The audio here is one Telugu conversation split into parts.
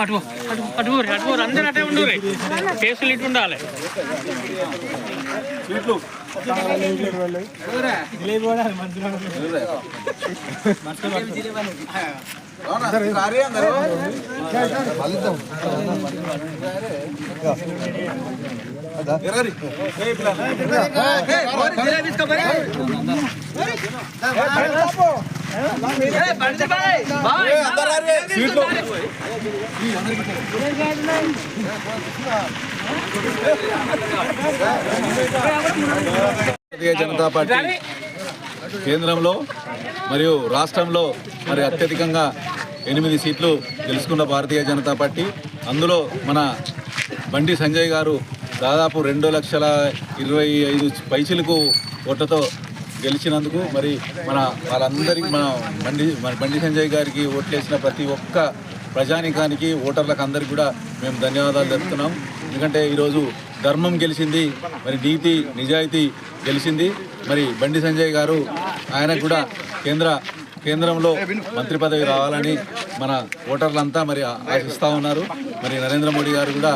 అటు అటు అటు అందరూ అటే ఉండు కేసులు ఇటు ఉండాలి. భారతీయ జనతా పార్టీ కేంద్రంలో మరియు రాష్ట్రంలో మరి అత్యధికంగా 8 సీట్లు గెలుచుకున్న భారతీయ జనతా పార్టీ. అందులో మన బండి సంజయ్ గారు దాదాపు 2,25,000 పైచిలకు ఓట్లతో గెలిచినందుకు మరి వాళ్ళందరికీ బండి సంజయ్ గారికి ఓట్లేసిన ప్రతి ఒక్క ప్రజానికానికి ఓటర్లకు అందరికీ కూడా మేము ధన్యవాదాలు తెలుపుతున్నాం. ఎందుకంటే ఈరోజు ధర్మం గెలిచింది, మరి నీతి నిజాయితీ గెలిచింది. మరి బండి సంజయ్ గారు ఆయనకు కూడా కేంద్రంలో మంత్రి పదవి రావాలని మన ఓటర్లంతా మరి ఆశిస్తూ ఉన్నారు. మరి నరేంద్ర మోడీ గారు కూడా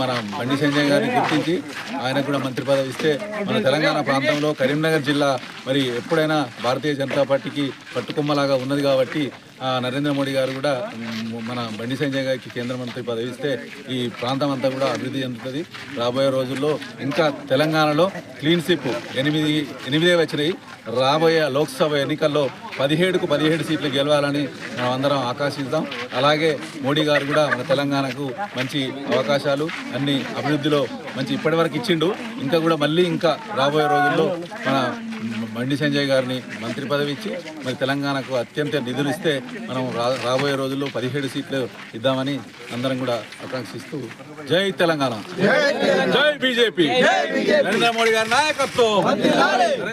మన బండి సంజయ్ గారిని గుర్తించి ఆయనకు కూడా మంత్రి పదవి ఇస్తే మన తెలంగాణ ప్రాంతంలో కరీంనగర్ జిల్లా మరి ఎప్పుడైనా భారతీయ జనతా పార్టీకి పట్టుకొమ్మలాగా ఉన్నది కాబట్టి నరేంద్ర మోడీ గారు కూడా మన బండి సంజయ్ గారికి కేంద్ర మంత్రి పదవి ఇస్తే ఈ ప్రాంతం అంతా కూడా అభివృద్ధి చెందుతుంది. రాబోయే రోజుల్లో ఇంకా తెలంగాణలో క్లీన్ స్వీప్ 8 వచ్చినాయి. రాబోయే లోక్సభ ఎన్నికల్లో 17కు 17 సీట్లు గెలవాలని మనం అందరం ఆకాంక్షిద్దాం. అలాగే మోడీ గారు కూడా మన తెలంగాణకు మంచి అవకాశాలు అన్ని అభివృద్ధిలో మంచి ఇప్పటివరకు ఇచ్చిండు. ఇంకా కూడా మళ్ళీ ఇంకా రాబోయే రోజుల్లో మన బండి సంజయ్ గారిని మంత్రి పదవి ఇచ్చి మరి తెలంగాణకు అత్యంత నిధులు ఇస్తే మనం రాబోయే రోజుల్లో 17 సీట్లు ఇద్దామని అందరం కూడా ఆకాంక్షిస్తూ జై తెలంగాణ, జై బీజేపీ, నరేంద్ర మోడీ గారి నాయకత్వం.